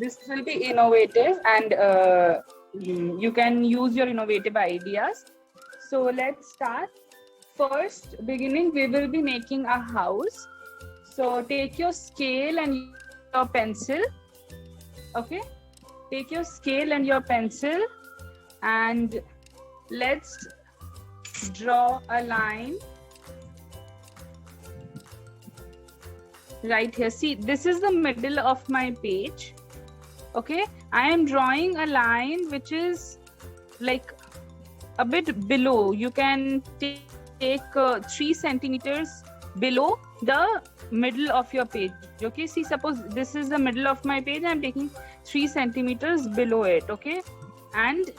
this will be innovative, and you can use your innovative ideas. So let's start. First beginning, we will be making a house. So take your scale and your pencil. Okay, take your scale and your pencil, and let's draw a line right here. See, this is the middle of my page. Okay, I am drawing a line which is like a bit below. You can take 3 centimeters below the middle of your page. Okay, see, suppose this is the middle of my page. I'm taking 3 centimeters below it. Okay, and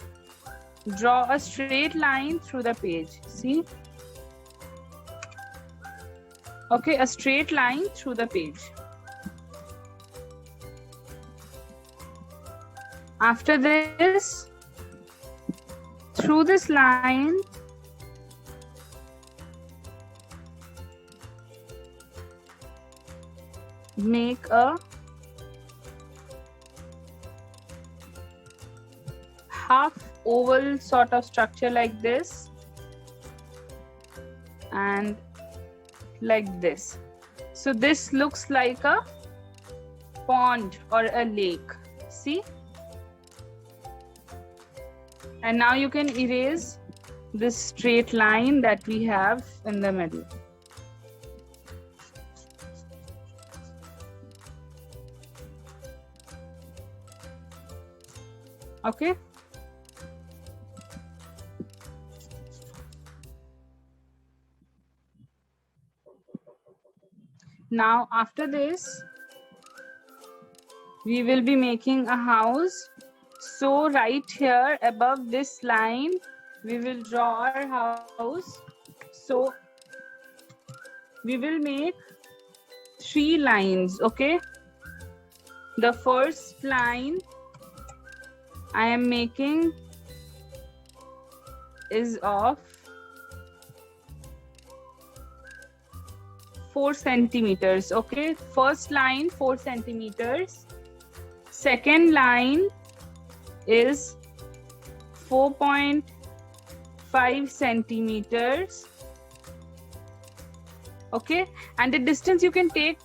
draw a straight line through the page. See, okay, a straight line through the page. After this, through this line, make a half oval sort of structure like this and like this. So this looks like a pond or a lake. See? And now you can erase this straight line that we have in the middle. Okay. Now after this, we will be making a house. So right here above this line, we will draw our house. So we will make 3 lines, okay? The first line I am making is of 4 centimeters, okay? First line 4 centimeters. Second line is 4.5 centimeters. Okay, and the distance you can take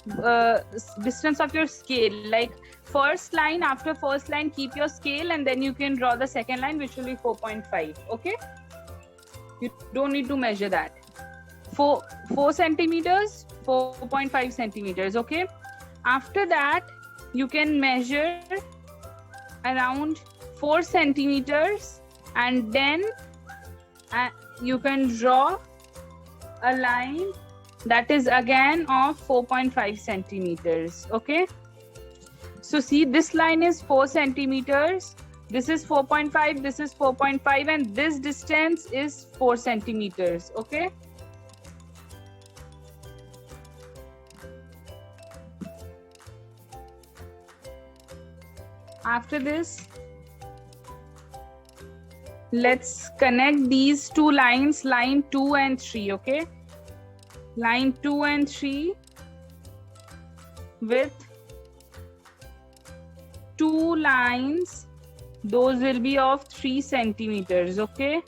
distance of your scale, like first line, after first line keep your scale, and then you can draw the second line, which will be 4.5. okay, you don't need to measure that. 4 centimeters, 4.5 centimeters. Okay, after that you can measure around 4 centimeters, and then you can draw a line that is again of 4.5 centimeters. Okay, so see, this line is 4 centimeters, this is 4.5, this is 4.5, and this distance is 4 centimeters. Okay, after this, let's connect these 2 lines, line 2 and 3. Okay, line 2 and 3 with 2 lines, those will be of 3 centimeters. Okay,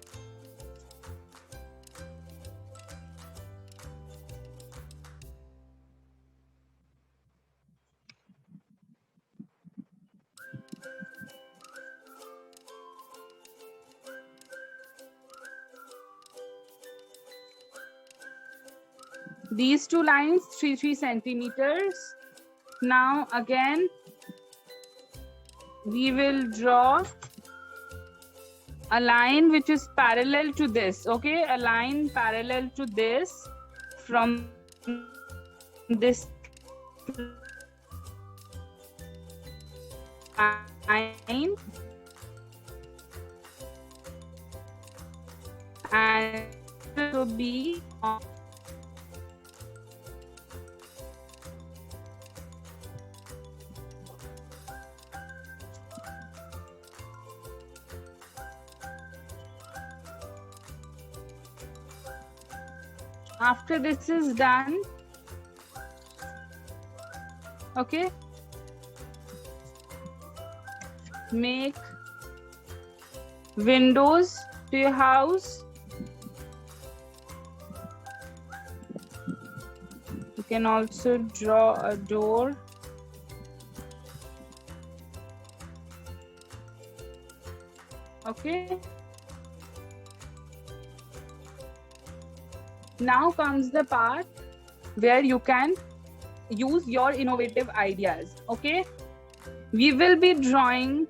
these 2 lines 3 centimeters. Now again we will draw a line which is parallel to this. Okay, a line parallel to this from this line, and to be on after this is done. Okay, make windows to your house. You can also draw a door. Okay. Now comes the part where you can use your innovative ideas. Okay. We will be drawing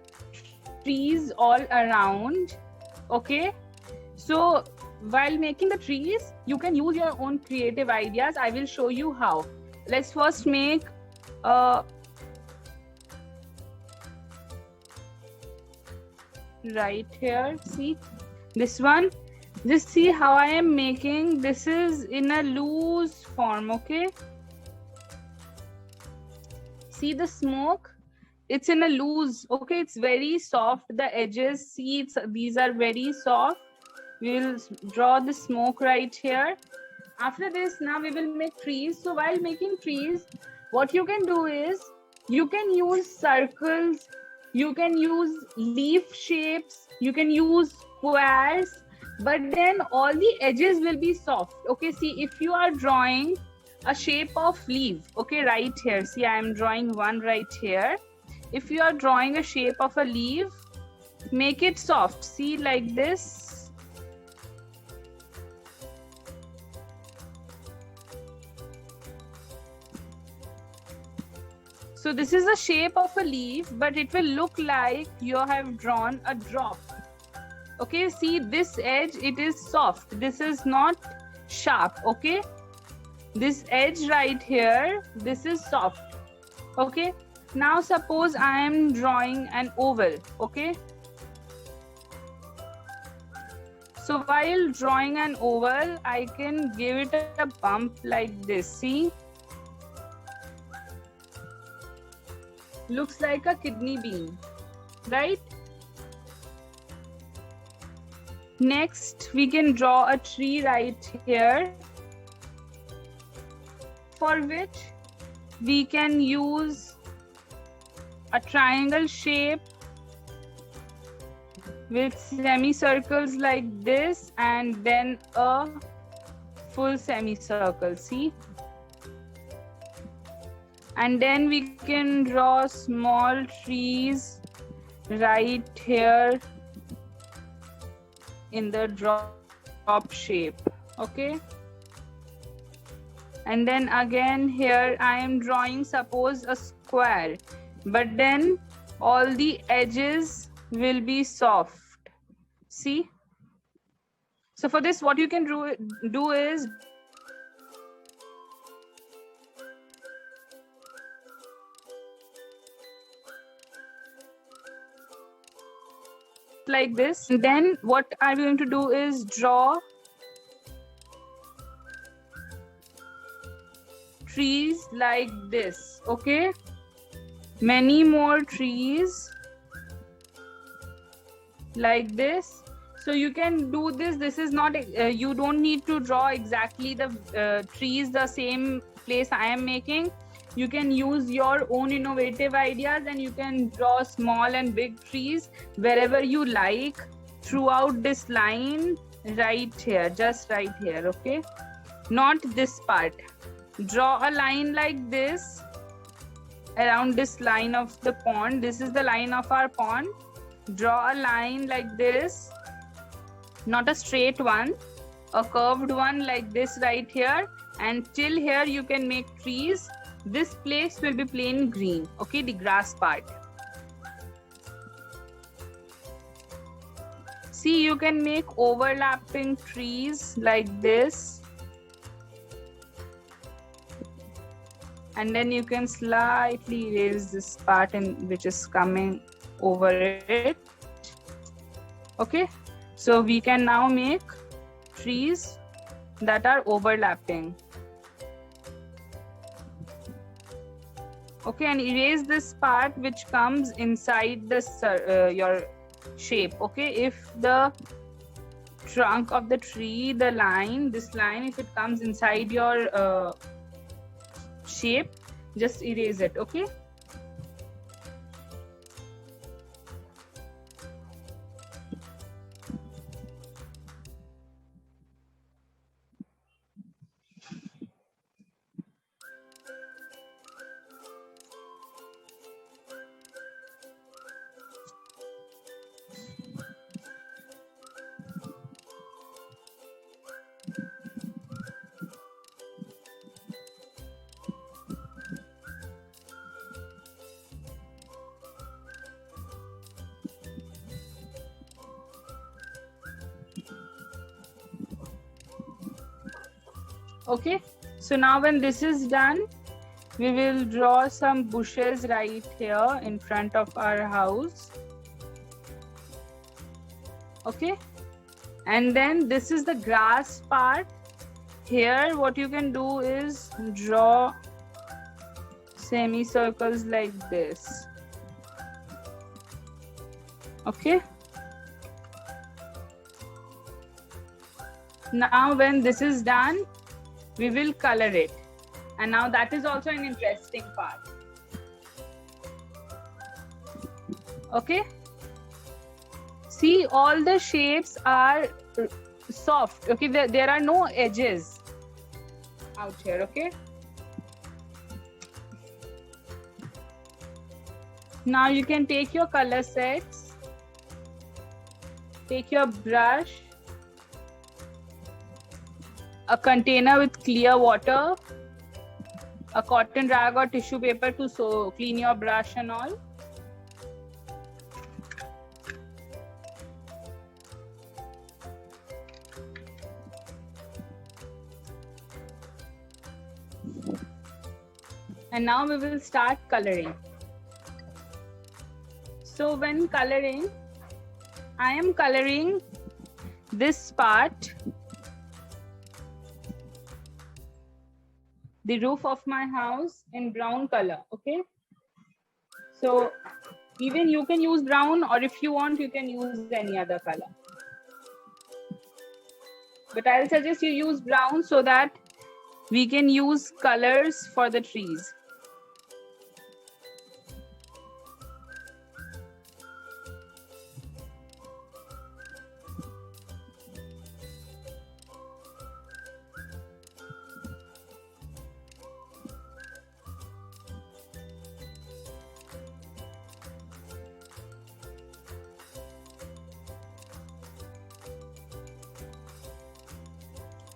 trees all around. Okay. So while making the trees, you can use your own creative ideas. I will show you how. Let's first make right here. See this one. Just see how I am making. This is in a loose form. Okay. See the smoke. It's in a loose. Okay. It's very soft. The edges. See, these are very soft. We will draw the smoke right here. After this, now we will make trees. So while making trees, what you can do is you can use circles, you can use leaf shapes, you can use squares, but then all the edges will be soft. Okay, see, if you are drawing a shape of leaf, okay, right here, see, I am drawing one right here. If you are drawing a shape of a leaf, make it soft. See, like this. So this is the shape of a leaf, but it will look like you have drawn a drop. Okay, see this edge, it is soft. This is not sharp, okay? This edge right here, this is soft, okay? Now suppose I am drawing an oval, okay? So while drawing an oval, I can give it a bump like this, see? Looks like a kidney bean, right? Next, we can draw a tree right here, for which we can use a triangle shape with semicircles like this and then a full semicircle, see? And then we can draw small trees right here in the drop shape, okay? And then again here I am drawing, suppose, a square, but then all the edges will be soft, see? So for this, what you can do is like this. And then what I'm going to do is draw trees like this, okay? Many more trees like this. So you can do this. This is not, you don't need to draw exactly the trees the same place I am making. You can use your own innovative ideas and you can draw small and big trees wherever you like throughout this line right here, just right here, okay? Not this part. Draw a line like this around this line of the pond. This is the line of our pond. Draw a line like this, not a straight one, a curved one like this right here, and till here you can make trees. This place will be plain green, okay, the grass part. See, you can make overlapping trees like this. And then you can slightly erase this part which is coming over it. Okay, so we can now make trees that are overlapping. Okay, and erase this part which comes inside this your shape. Okay, if the trunk of the tree, the line, this line, if it comes inside your shape, just erase it. Okay. Okay, so now when this is done, we will draw some bushes right here in front of our house. Okay, and then this is the grass part. Here what you can do is draw semicircles like this. Okay, now when this is done, we will color it, and now that is also an interesting part. Okay, see, all the shapes are soft. Okay, there are no edges out here. Okay, now you can take your color sets, take your brush, a container with clear water, a cotton rag or tissue paper to clean your brush and all. And now we will start coloring. So when coloring, I am coloring this part, the roof of my house, in brown color. Okay, so even you can use brown, or if you want you can use any other color, but I'll suggest you use brown so that we can use colors for the trees.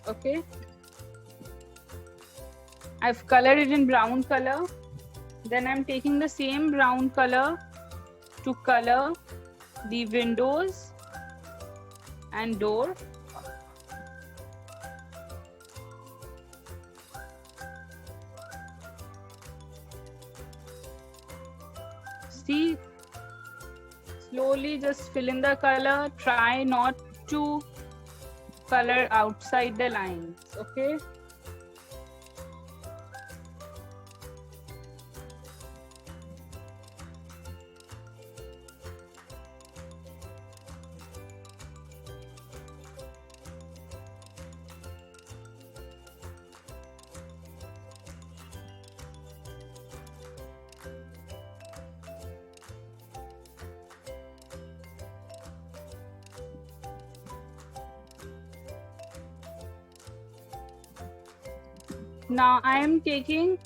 Okay, I've colored it in brown color. Then I'm taking the same brown color to color the windows and door. See, slowly just fill in the color. Try not to color outside the lines. Okay, now I am taking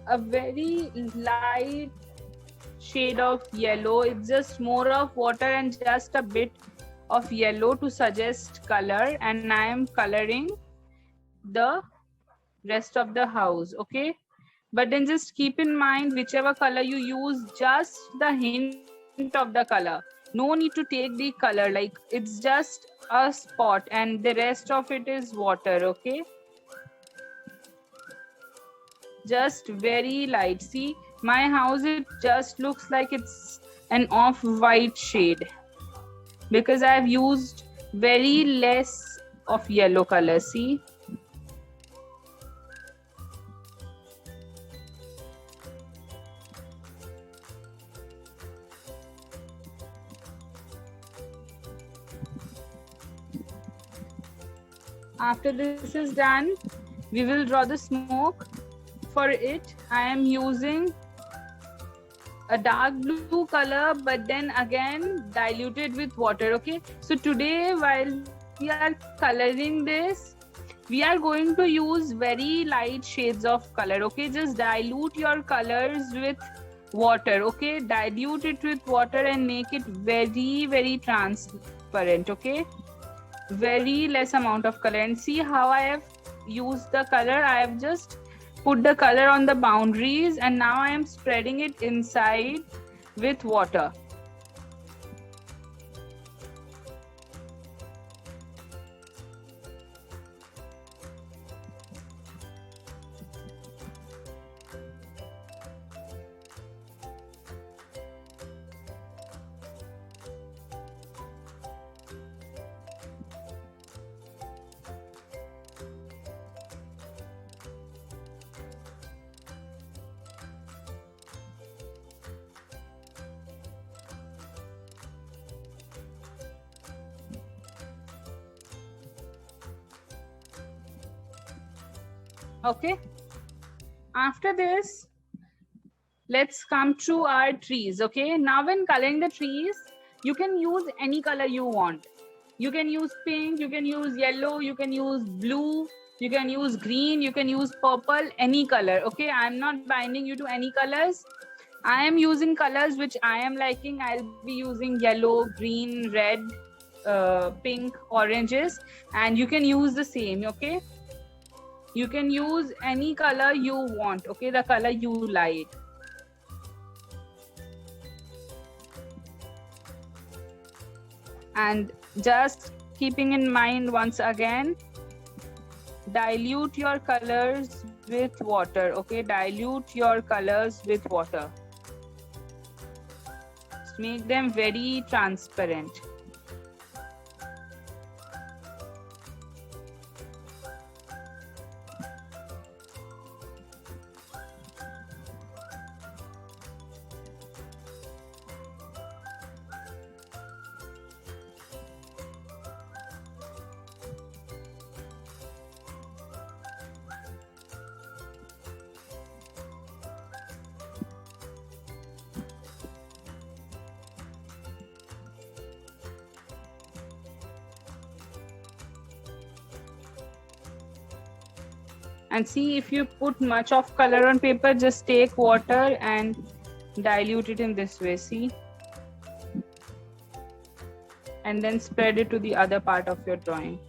a very light shade of yellow. It's just more of water and just a bit of yellow to suggest color, and I am coloring the rest of the house. Okay, but then just keep in mind, whichever color you use, just the hint of the color. No need to take the color, like it's just a spot and the rest of it is water. Okay, just very light. See, my house, it just looks like it's an off-white shade because I've used very less of yellow color. See, after this is done, we will draw the smoke. For it, I am using a dark blue color, but then again diluted with water. Okay, so today while we are coloring this, we are going to use very light shades of color. Okay, just dilute your colors with water. Okay, dilute it with water and make it very transparent. Okay, very less amount of color. And see how I have used the color. I have just put the color on the boundaries and now I am spreading it inside with water. Okay. After this, let's come to our trees. Okay. Now when coloring the trees, you can use any color you want. You can use pink, you can use yellow, you can use blue, you can use green, you can use purple, any color. Okay. I'm not binding you to any colors. I am using colors which I am liking. I'll be using yellow, green, red, pink, oranges, and you can use the same. Okay. You can use any color you want. Okay. The color you like. And just keeping in mind once again, dilute your colors with water. Okay. Dilute your colors with water. Just make them very transparent. And see, if you put much of color on paper, just take water and dilute it in this way. See, and then spread it to the other part of your drawing.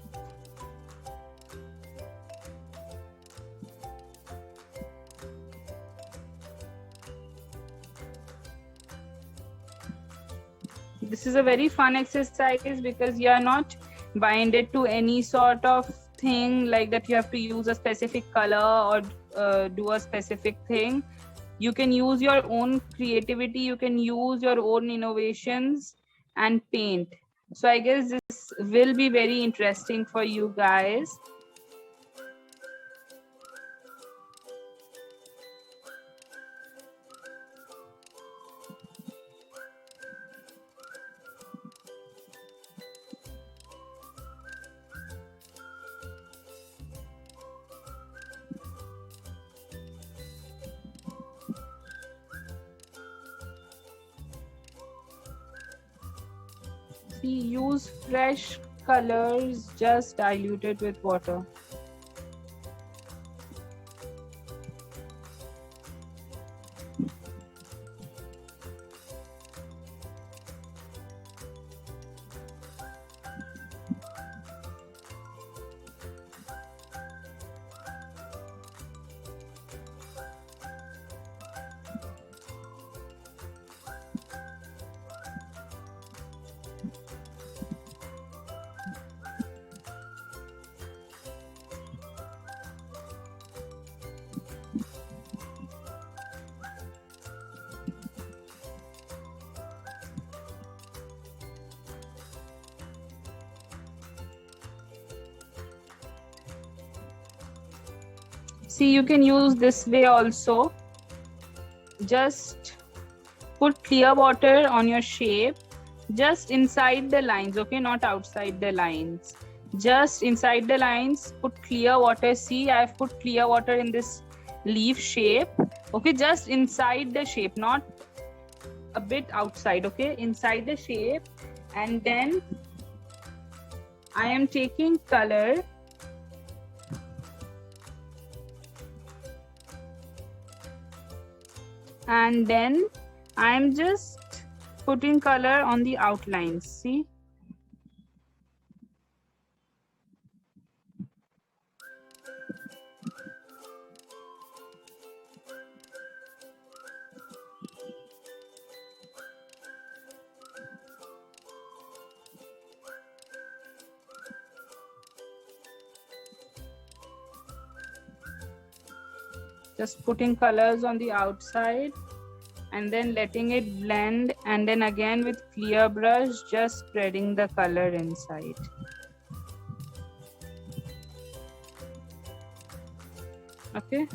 This is a very fun exercise because you are not binded to any sort of thing like that you have to use a specific color or do a specific thing. You can use your own creativity, you can use your own innovations and paint. So I guess this will be very interesting for you guys. See, use fresh colors just diluted with water. See, you can use this way also. Just put clear water on your shape, just inside the lines, okay, not outside the lines. Just inside the lines, put clear water. See, I've put clear water in this leaf shape. Okay, just inside the shape, not a bit outside, okay, inside the shape. And then I am taking color. And then I'm just putting color on the outlines. See, just putting colors on the outside and then letting it blend, and then again with clear brush just spreading the color inside. Okay.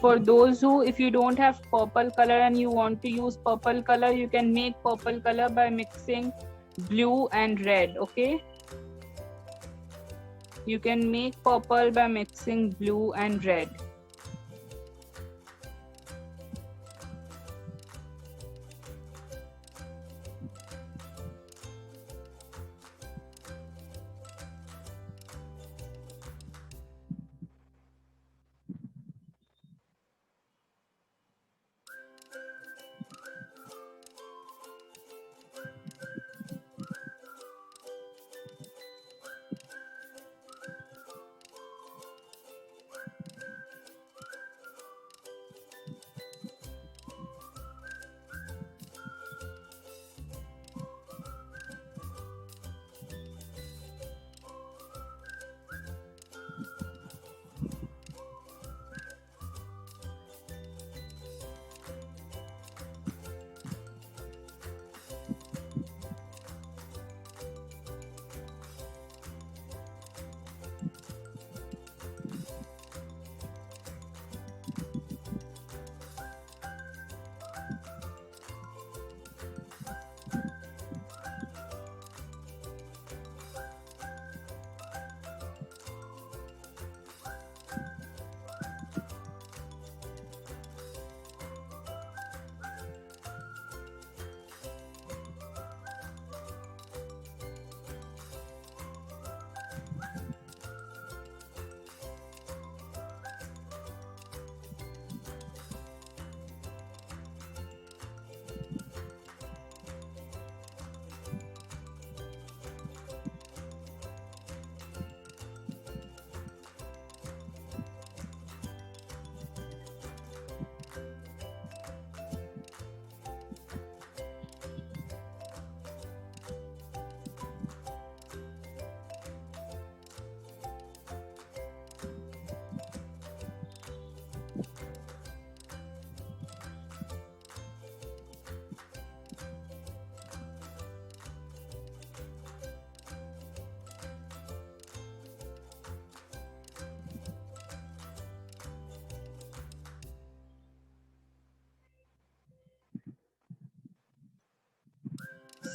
for those who, if you don't have purple color and you want to use purple color, you can make purple color by mixing blue and red. Okay, you can make purple by mixing blue and red.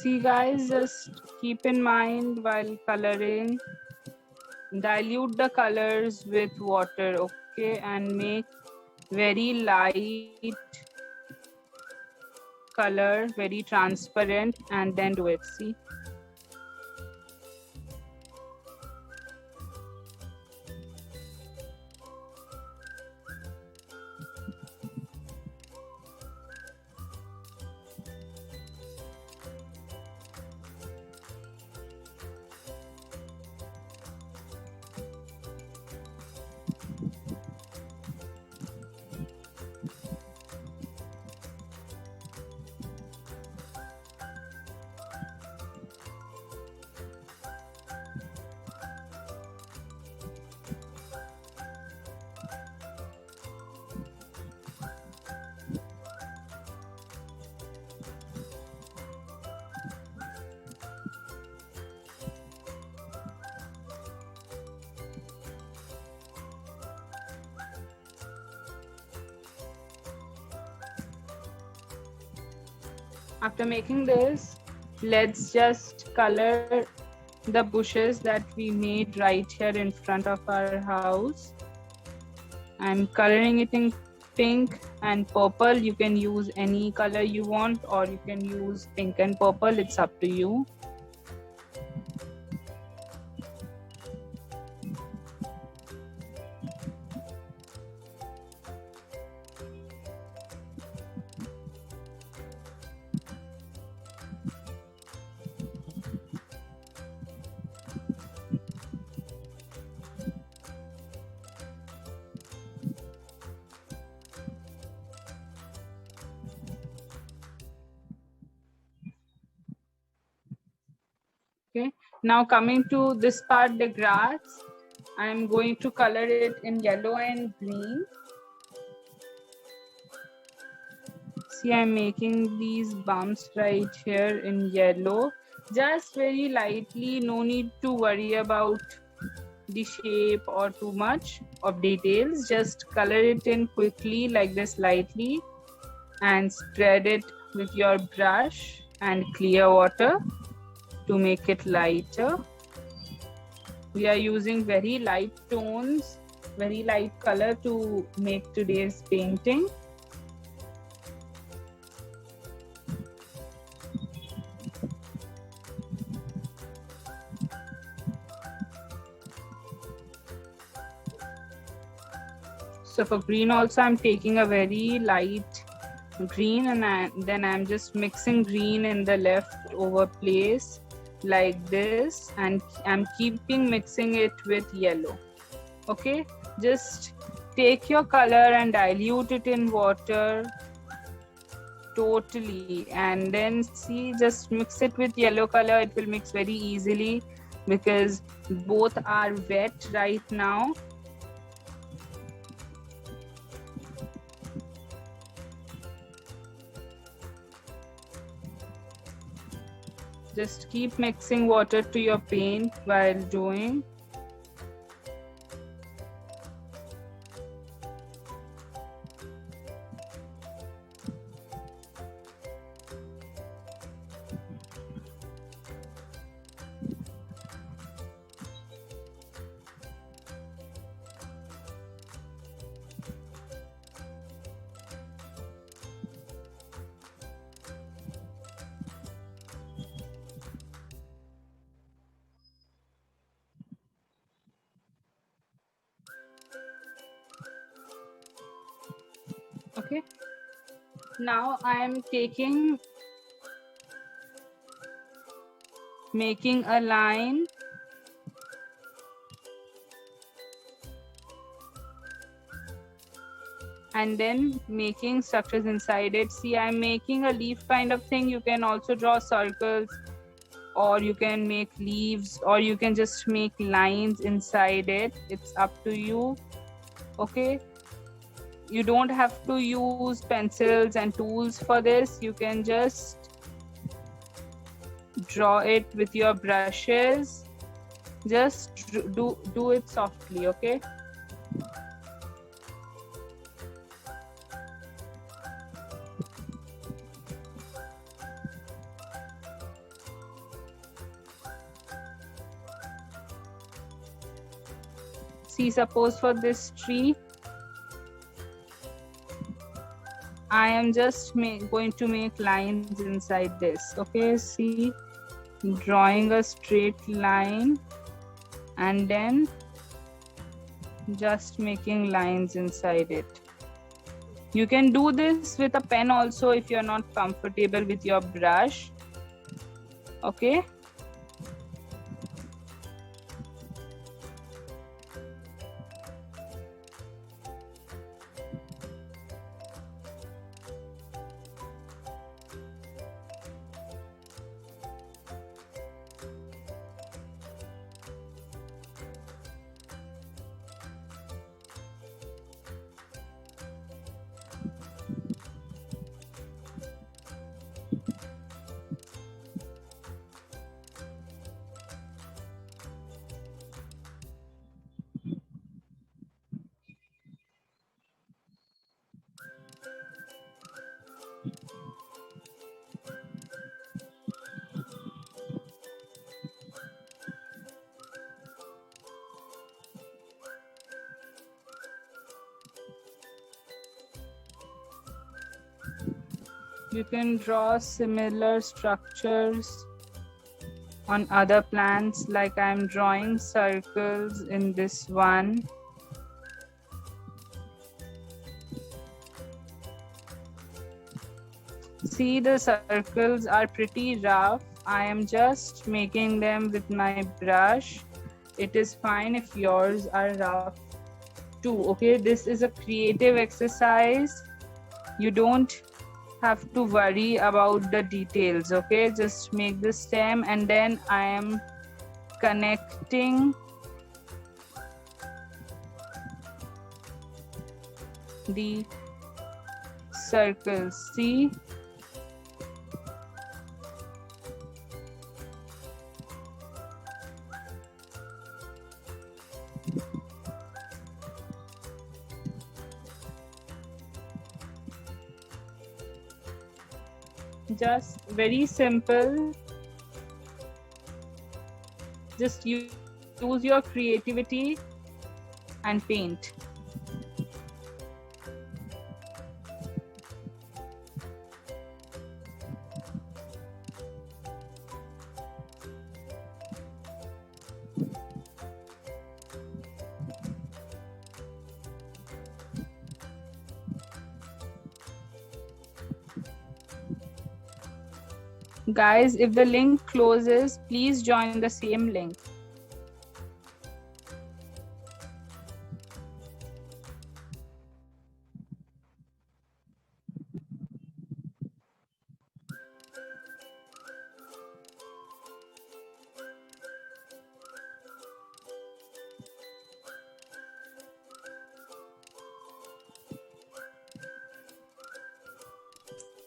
See guys, just keep in mind while coloring, dilute the colors with water, okay, and make very light color, very transparent, and then do it. See, after making this, let's just color the bushes that we made right here in front of our house. I'm coloring it in pink and purple. You can use any color you want, or you can use pink and purple. It's up to you. Okay, now coming to this part, the grass, I'm going to color it in yellow and green. See, I'm making these bumps right here in yellow, just very lightly, no need to worry about the shape or too much. of details. Just color it in quickly like this, lightly, and spread it with your brush and clear water to make it lighter. We are using very light tones, very light color to make today's painting. So for green also, I'm taking a very light green, and then I'm just mixing green in the leftover place like this, and I'm keeping mixing it with yellow. Okay, just take your color and dilute it in water totally, and then see, just mix it with yellow color. It will mix very easily because both are wet right now. Just keep mixing water to your paint while doing. Okay, now I am making a line and then making structures inside it. See, I'm making a leaf kind of thing. You can also draw circles, or you can make leaves, or you can just make lines inside it. It's up to you. Okay, you don't have to use pencils and tools for this. You can just draw it with your brushes. Just do it softly. Okay, see, suppose for this tree, I am just going to make lines inside this. Okay, see, drawing a straight line and then just making lines inside it. You can do this with a pen also if you're not comfortable with your brush. Okay. You can draw similar structures on other plants, like I'm drawing circles in this one. See, the circles are pretty rough. I am just making them with my brush. It is fine if yours are rough too. Okay, this is a creative exercise. You don't have to worry about the details. Okay, just make the stem, and then I am connecting the circles. See, just very simple. Just use your creativity and paint. Guys, if the link closes, please join the same link.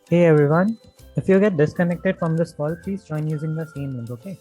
Hey everyone, if you get disconnected from this call, please join using the same link, okay?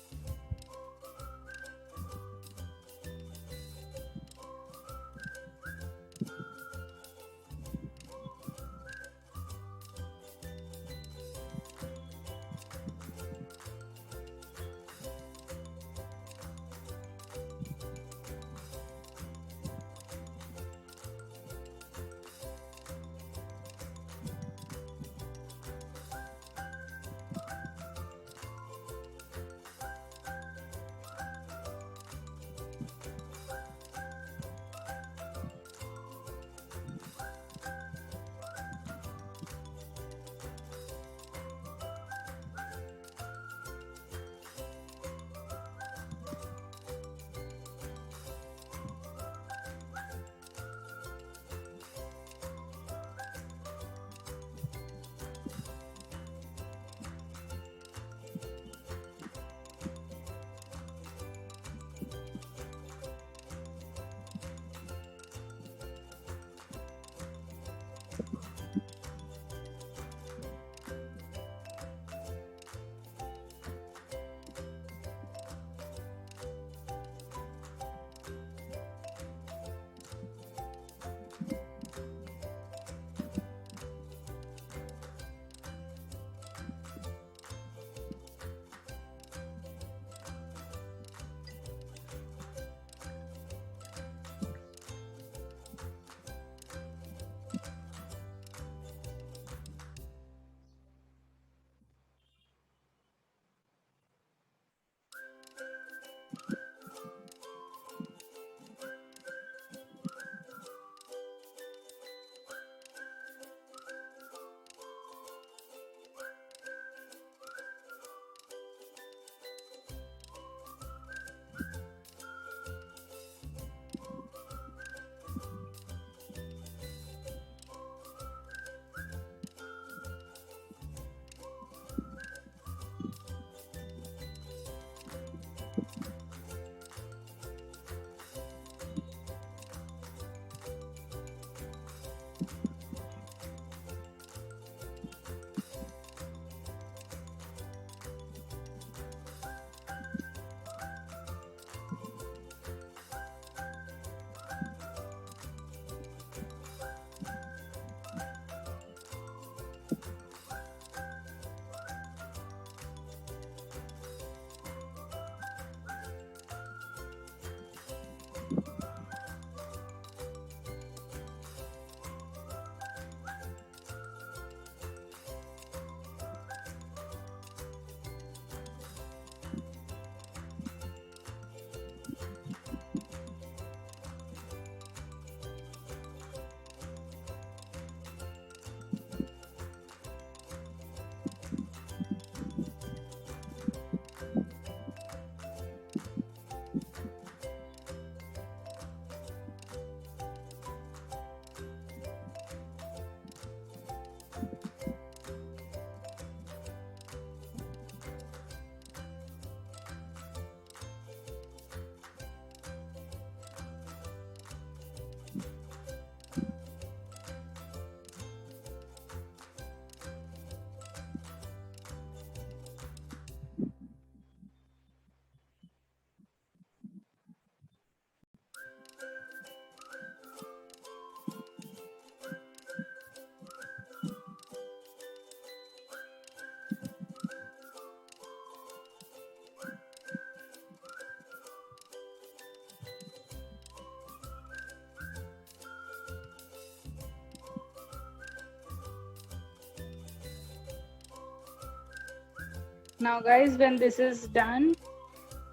Now guys, when this is done,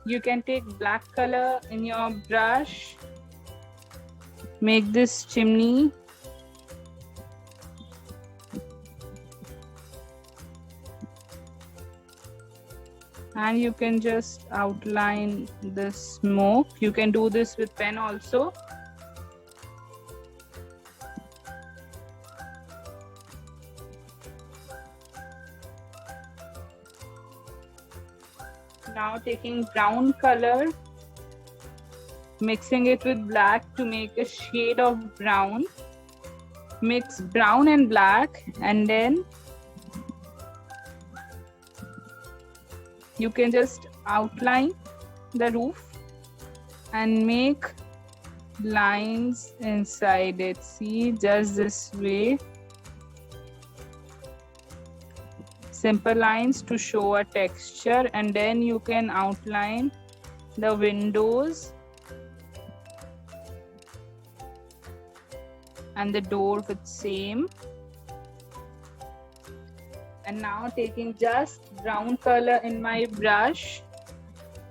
you can take black color in your brush, make this chimney. And you can just outline the smoke. You can do this with pen also. Now taking brown color, mixing it with black to make a shade of brown. Mix brown and black, and then you can just outline the roof and make lines inside it. See, just this way. Simple lines to show a texture, and then you can outline the windows and the door with same. And now taking just brown color in my brush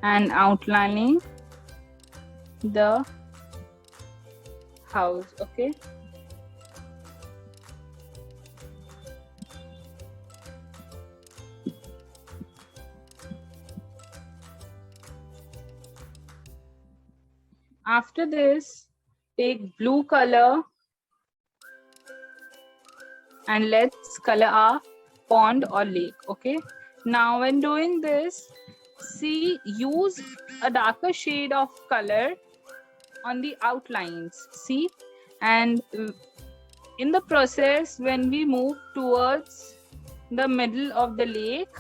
and outlining the house. Okay. After this, take blue color and let's color our pond or lake. Okay. Now when doing this, see, use a darker shade of color on the outlines. See, and in the process, when we move towards the middle of the lake,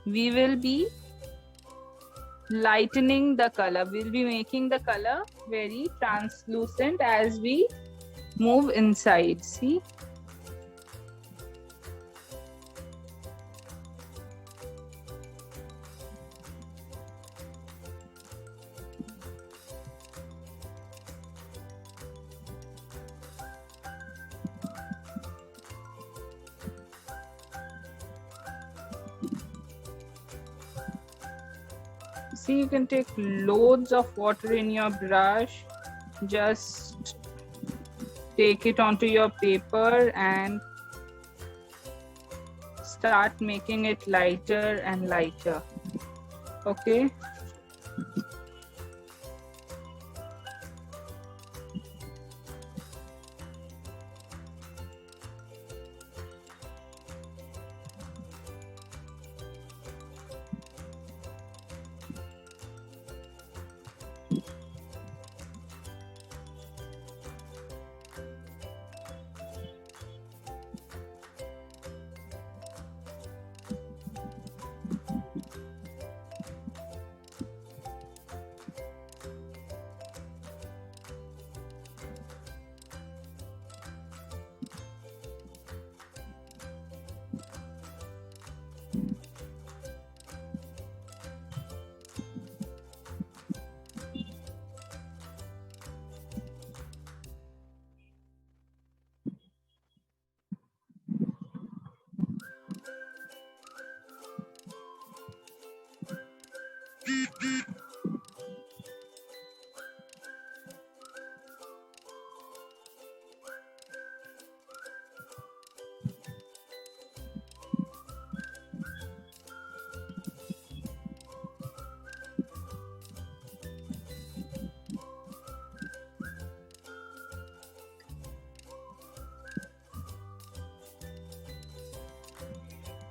we will be lightening the color. We'll be making the color very translucent as we move inside. See. See, you can take loads of water in your brush, just take it onto your paper and start making it lighter and lighter. Okay.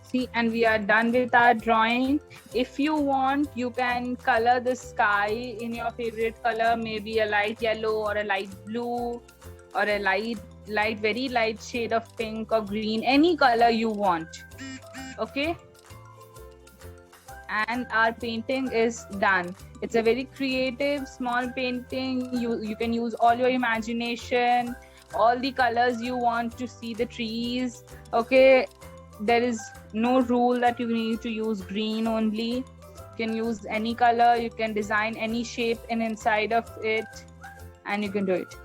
See, and we are done with our drawing. If you want, you can color the sky in your favorite color, maybe a light yellow or a light blue or a very light shade of pink or green, any color you want. Okay. And our painting is done. It's a very creative, small painting. You can use all your imagination, all the colors you want to see the trees. Okay. There is no rule that you need to use green only. You can use any color. You can design any shape inside of it, and you can do it.